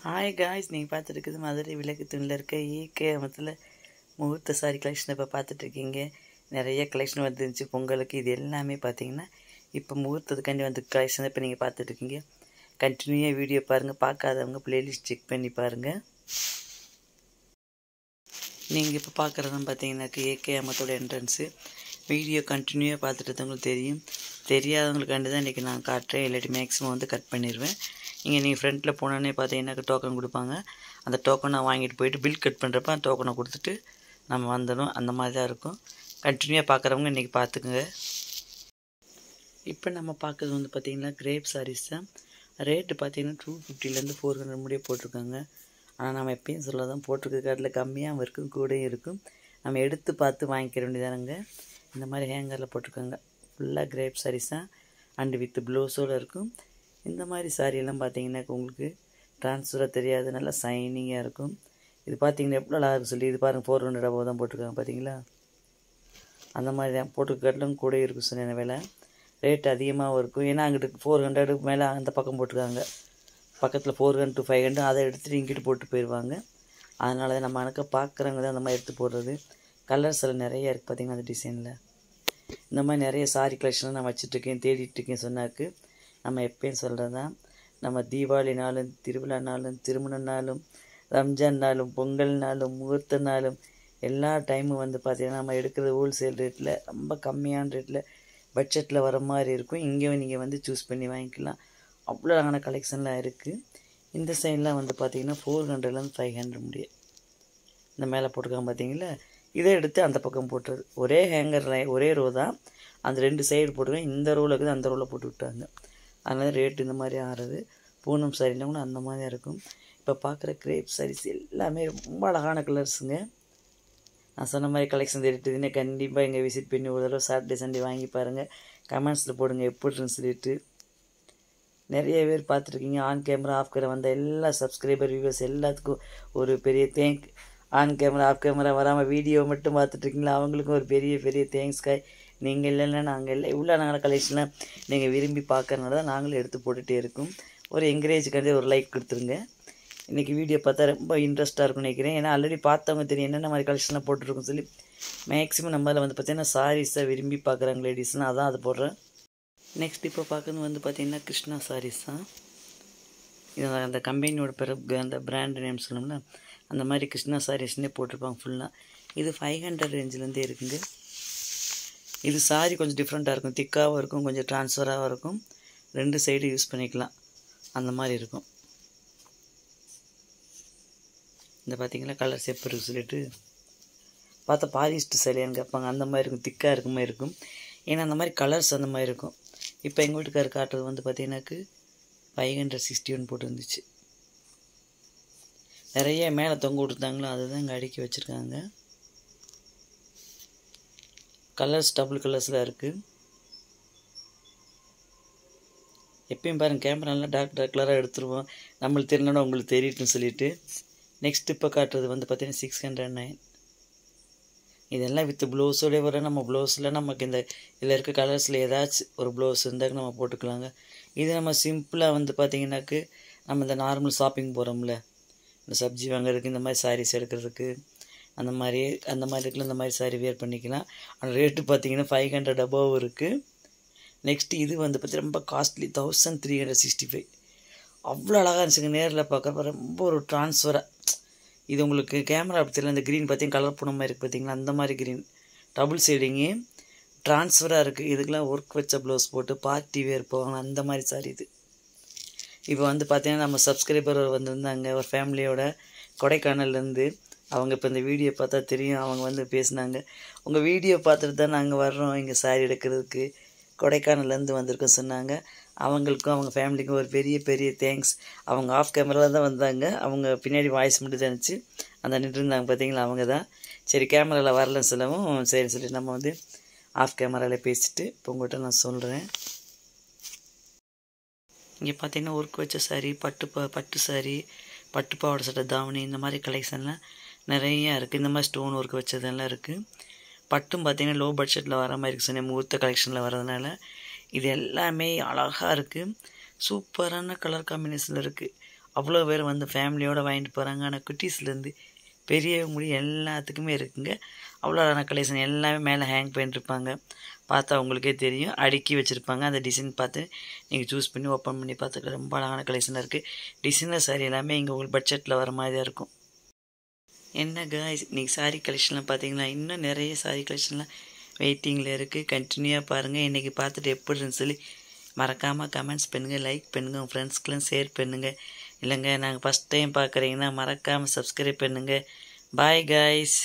Hi guys, நீங்கள் பார்த்துருக்குது மதுரை விளக்கு தூணில் இருக்க ஏகே மொத்தத்தில் முகூர்த்த சாரி கலெக்ஷன் இப்போ பார்த்துட்ருக்கீங்க. நிறைய கலெக்ஷன் வந்துருந்துச்சு பொங்கலுக்கு. இது எல்லாமே பார்த்தீங்கன்னா இப்போ முகூர்த்தத்துக்காண்டி வந்து கலெக்ஷன் இப்போ நீங்கள் பார்த்துட்ருக்கீங்க. கண்டினியூவாக வீடியோ பாருங்கள். பார்க்காதவங்க ப்ளேலிஸ்ட் செக் பண்ணி பாருங்கள். நீங்கள் இப்போ பார்க்குறதும் பார்த்தீங்கன்னாக்க ஏகே அம்மத்தோட என்ட்ரன்ஸு. வீடியோ கண்டினியூவாக பார்த்துட்டு உங்களுக்கு தெரியும். தெரியாதவங்களுக்காண்டி தான் இன்றைக்கி நான் காட்டுறேன். இல்லாட்டி மேக்ஸிமம் வந்து கட் பண்ணிடுவேன். இங்கே நீங்கள் ஃப்ரண்ட்டில் போனோன்னே பார்த்தீங்கன்னாக்க டோக்கன் கொடுப்பாங்க. அந்த டோக்கனை வாங்கிட்டு போயிட்டு பில் கட் பண்ணுறப்ப அந்த டோக்கனை கொடுத்துட்டு நம்ம வந்துடும். அந்த மாதிரி தான் இருக்கும். கண்டினியூவாக பார்க்குறவங்க இன்றைக்கி பார்த்துக்குங்க. இப்போ நம்ம பார்க்குறது வந்து பார்த்திங்கன்னா கிரேப் சாரீஸ் தான். ரேட்டு பார்த்திங்கன்னா 250 400 முடிய போட்டிருக்காங்க. ஆனால் நம்ம எப்பயும் சொல்ல தான் போட்டிருக்க காட்டில் கம்மியாகவும் இருக்கும் கூடயும் இருக்கும். நம்ம எடுத்து பார்த்து வாங்கிக்கிற வேண்டியதானுங்க. இந்த மாதிரி ஹேங்கரில் போட்டிருக்காங்க. ஃபுல்லாக கிரேப் சாரீஸ் தான். அண்டு வித் ப்ளவுஸோடு இருக்கும். இந்த மாதிரி சாரியெல்லாம் பார்த்தீங்கன்னா உங்களுக்கு ட்ரான்ஸ்ஃபராக தெரியாது, நல்லா சைனிங்காக இருக்கும். இது பார்த்தீங்கன்னா எவ்வளோ அழகாக இருக்கும் சொல்லி. இது பாருங்கள் 400 ரூபா தான் போட்டிருக்காங்க பார்த்தீங்களா. அந்த மாதிரி தான் போட்டுக்காட்டிலும் கூட இருக்கும் சொன்ன விலை. ரேட் அதிகமாகவும் இருக்கும். ஏன்னா அங்கிட்டு 400 மேலே அந்த பக்கம் போட்டிருக்காங்க. பக்கத்தில் 400 to 500 அதை எடுத்துகிட்டு இங்கிட்டு போட்டு போயிடுவாங்க. அதனால தான் நம்ம அணக்க பார்க்குறவங்க தான் அந்த மாதிரி எடுத்து போடுறது. கலர்ஸ் எல்லாம் நிறையா இருக்குது பார்த்திங்கன்னா அந்த டிசைனில். இந்த மாதிரி நிறைய சாரி கலெக்ஷன் நான் வச்சுட்ருக்கேன், தேடிட்டுருக்கேன் சொன்னாக்கு. நம்ம எப்பயும் சொல்கிறது தான், நம்ம தீபாவளினாலும் திருவிழானாலும் திருமணம்னாலும் ரம்ஜான்னாலும் பொங்கல்னாலும் முகூர்த்தனாலும் எல்லா டைமும் வந்து பார்த்திங்கன்னா நம்ம எடுக்கிறது ஹோல்சேல் ரேட்டில் ரொம்ப கம்மியான ரேட்டில் பட்ஜெட்டில் வர மாதிரி இருக்கும். இங்கேயும் நீங்கள் வந்து சூஸ் பண்ணி வாங்கிக்கலாம். அவ்வளோ அழகான கலெக்ஷன்லாம் இருக்குது. இந்த சைட்லாம் வந்து பார்த்திங்கன்னா 400 500 முடியும். இந்த மேலே போட்டிருக்காங்க பார்த்தீங்களா. இதை எடுத்து அந்த பக்கம் போட்டுறது. ஒரே ஹேங்கர் ஒரே ரோ தான். அந்த 2 சைடு போட்டுருக்கேன். இந்த ரோவில் இருக்குது, அந்த ரோவில் போட்டு விட்டாங்க. அதனால ரேட்டு இந்த மாதிரி ஆறுது. பூனம் சாரிலாம் கூட அந்த மாதிரி இருக்கும். இப்போ பார்க்குற கிரேப் சாரீஸ் எல்லாமே ரொம்ப அழகான கலர்ஸுங்க. நான் சொன்ன மாதிரி கலெக்ஷன் தேடிட்டுதுன்னு கண்டிப்பாக இங்கே விசிட் பண்ணி ஒரு தடவை சாட்டர்டே சண்டே வாங்கி பாருங்கள். கமெண்ட்ஸில் போடுங்க எப்படின்னு சொல்லிட்டு. நிறைய பேர் பார்த்துருக்கீங்க. ஆன் கேமரா ஆஃப் கேமரா வந்த எல்லா சப்ஸ்கிரைபர் வியூவர்ஸ் எல்லாத்துக்கும் ஒரு பெரிய thank. On camera off camera வராமல் வீடியோ மட்டும் பார்த்துட்ருக்கீங்களா, அவங்களுக்கும் ஒரு பெரிய பெரிய தேங்க்ஸ் காய். நீங்கள் இல்லைன்னா நாங்கள் இல்லை. இவ்வளோ நாங்கள் கலெக்ஷன்லாம் நீங்கள் விரும்பி பார்க்கறனால தான் நாங்களும் எடுத்து போட்டுகிட்டே இருக்கோம். ஒரு என்கரேஜுக்காண்டி ஒரு லைக் கொடுத்துருங்க. இன்றைக்கி வீடியோ பார்த்தா ரொம்ப இன்ட்ரெஸ்ட்டாக இருக்கும்னு நினைக்கிறேன். ஏன்னா ஆல்ரெடி பார்த்தவங்க தெரியும் என்னென்ன மாதிரி கலெக்ஷன்லாம் போட்டுருக்குன்னு சொல்லி. மேக்ஸிமம் நம்ம அதில் வந்து பார்த்திங்கன்னா சாரீஸை விரும்பி பார்க்குறாங்க லேடிஸ்னால் அதான் அது போடுறேன். நெக்ஸ்ட் இப்போ பார்க்குறது வந்து பார்த்திங்கன்னா கிருஷ்ணா சாரீஸ் தான். இது அந்த கம்பெனியோட பிறகு அந்த பிராண்ட் நேம் சொல்லணும்னா அந்த மாதிரி கிருஷ்ணா சாரீஸ்னே போட்டிருப்பாங்க ஃபுல்லாக. இது 500 ரேஞ்சிலேருந்தே இருக்குங்க. இது சாரி கொஞ்சம் டிஃப்ரெண்ட்டாக இருக்கும். திக்காகவும் இருக்கும், கொஞ்சம் ட்ரான்ஸ்ஃபராகவும் இருக்கும். 2 சைடு யூஸ் பண்ணிக்கலாம் அந்த மாதிரி இருக்கும். இந்த பார்த்திங்களா கலர்ஸ் எப்படி இருக்குது சொல்லிட்டு பார்த்தா பாலிஸ்ட் சரியான்னு கேட்பாங்க. அந்த மாதிரி இருக்கும், திக்காக இருக்க மாதிரி இருக்கும். ஏன்னா அந்த மாதிரி கலர்ஸ் அந்த மாதிரி இருக்கும். இப்போ எங்கள் வீட்டுக்காரர் காட்டுறது வந்து பார்த்தீங்கன்னாக்கு 561 போட்டு இருந்துச்சு. நிறைய மேலே தொங்க விட்டுருந்தாங்களோ அதை தான் இங்கே அடுக்கி வச்சுருக்காங்க. கலர்ஸ் டபுள் கலர்ஸில் இருக்குது. எப்பயும் பாருங்கள் கேமராலாம் டார்க் கலராக எடுத்துருவோம். நம்மளுக்கு தெரியலன்னா உங்களுக்கு தெரியட்டுன்னு சொல்லிவிட்டு. நெக்ஸ்ட் இப்போ காட்டுறது வந்து பார்த்தீங்கன்னா 609. இதெல்லாம் வித் ப்ளவுஸோடய வர. நம்ம ப்ளவுஸில் நமக்கு இந்த இதில் இருக்க கலர்ஸில் ஏதாச்சும் ஒரு ப்ளவுஸ் இருந்தாக்க நம்ம போட்டுக்கலாங்க. இது நம்ம சிம்பிளாக வந்து பார்த்திங்கனாக்கு நம்ம இந்த நார்மல் ஷாப்பிங் போகிறோம்ல, இந்த சப்ஜி வாங்குறதுக்கு, இந்த மாதிரி சாரீஸ் எடுக்கிறதுக்கு, அந்த மாதிரி இருக்குல்ல, இந்த மாதிரி சாரீ வேர் பண்ணிக்கலாம். ஆனால் ரேட்டு பார்த்திங்கன்னா 500 above இருக்குது. நெக்ஸ்ட்டு இது வந்து பார்த்திங்கன்னா ரொம்ப காஸ்ட்லி 1365. அவ்வளோ அழகாக இருந்துச்சுங்க. நேரில் பார்க்குறப்ப ரொம்ப ஒரு ட்ரான்ஸ்ஃபராக. இது உங்களுக்கு கேமரா அப்படி தெரியல. இந்த க்ரீன் பார்த்திங்கன்னா கலர் பூன மாதிரி இருக்குது பார்த்திங்களா, அந்த மாதிரி க்ரீன் டபுள் ஷேடிங்கு ட்ரான்ஸ்ஃபராக இருக்குது. இதுக்கெலாம் ஒர்க் வச்ச ப்ளவுஸ் போட்டு பார்ட்டி வேர் போவாங்க, அந்த மாதிரி சாரி இது. இப்போ வந்து பார்த்திங்கன்னா நம்ம சப்ஸ்கிரைபர் வந்திருந்தாங்க ஒரு ஃபேமிலியோட கொடைக்கானல்லேருந்து. அவங்க இப்போ இந்த வீடியோ பார்த்தா தெரியும். அவங்க வந்து பேசினாங்க, உங்கள் வீடியோ பார்த்துட்டு தான் நாங்கள் வர்றோம் இங்கே சாரி எடுக்கிறதுக்கு, கொடைக்கானல்லேருந்து வந்திருக்கோம் சொன்னாங்க. அவங்களுக்கும் அவங்க ஃபேமிலிக்கும் ஒரு பெரிய பெரிய தேங்க்ஸ். அவங்க ஆஃப் கேமராவில் தான் வந்தாங்க. அவங்க பின்னாடி வாய்ஸ் மட்டும் தனிச்சு அந்த நின்றுருந்தாங்க பார்த்தீங்களா, அவங்க தான். சரி கேமராவில் வரலன்னு சொல்லவும் சரின்னு சொல்லிட்டு நம்ம வந்து ஆஃப் கேமராவில் பேசிட்டு இப்போ உங்கள்கிட்ட நான் சொல்கிறேன். இங்கே பார்த்தீங்கன்னா ஒர்க் வச்ச சாரி, பட்டு சாரி, பட்டு பாவாடை சட்டை, தாவணி, இந்த மாதிரி கலெக்ஷன்லாம் நிறையா இருக்குது. இந்த மாதிரி ஸ்டோன் ஒர்க் வச்சதெல்லாம் இருக்குது. பட்டும் பார்த்திங்கன்னா லோ பட்ஜெட்டில் வர மாதிரி இருக்குது சொன்னேன். முகூர்த்த கலெக்ஷனில் வரதுனால இது எல்லாமே அழகாக இருக்குது. சூப்பரான கலர் காம்பினேஷனில் இருக்குது. அவ்வளோ பேர் வந்து ஃபேமிலியோடு வாங்கிட்டு போகிறாங்க. ஆனால் குட்டீஸ்லேருந்து பெரியவங்க முடியும் எல்லாத்துக்குமே இருக்குங்க. அவ்வளோ அழகான கலெக்ஷன் எல்லாமே மேலே ஹேங் பண்ணியிருப்பாங்க. பார்த்தா உங்களுக்கே தெரியும். அடுக்கி வச்சுருப்பாங்க. அந்த டிசைன் பார்த்து நீங்கள் சூஸ் பண்ணி ஓப்பன் பண்ணி பார்த்துக்கலாம். ரொம்ப அழகான கலெக்ஷனாக இருக்குது. டிசைனர் சாரீ எல்லாமே இங்கே உங்களுக்கு பட்ஜெட்டில் வர மாதிரி தான் இருக்கும். என்ன காய்ஸ், இன்றைக்கி சாரீ கலெக்ஷன்லாம் பார்த்தீங்கன்னா இன்னும் நிறைய சாரீ கலெக்ஷன்லாம் வெயிட்டிங்கில் இருக்குது. கண்டினியூவாக பாருங்கள். இன்றைக்கி பார்த்துட்டு எப்படின்னு சொல்லி மறக்காமல் கமெண்ட்ஸ் பண்ணுங்கள், லைக் பண்ணுங்கள், உங்கள் ஃப்ரெண்ட்ஸ்க்கெலாம் ஷேர் பண்ணுங்கள். இல்லைங்க நாங்கள் ஃபஸ்ட் டைம் பார்க்குறீங்கன்னா மறக்காமல் சப்ஸ்கிரைப் பண்ணுங்கள். Bye guys.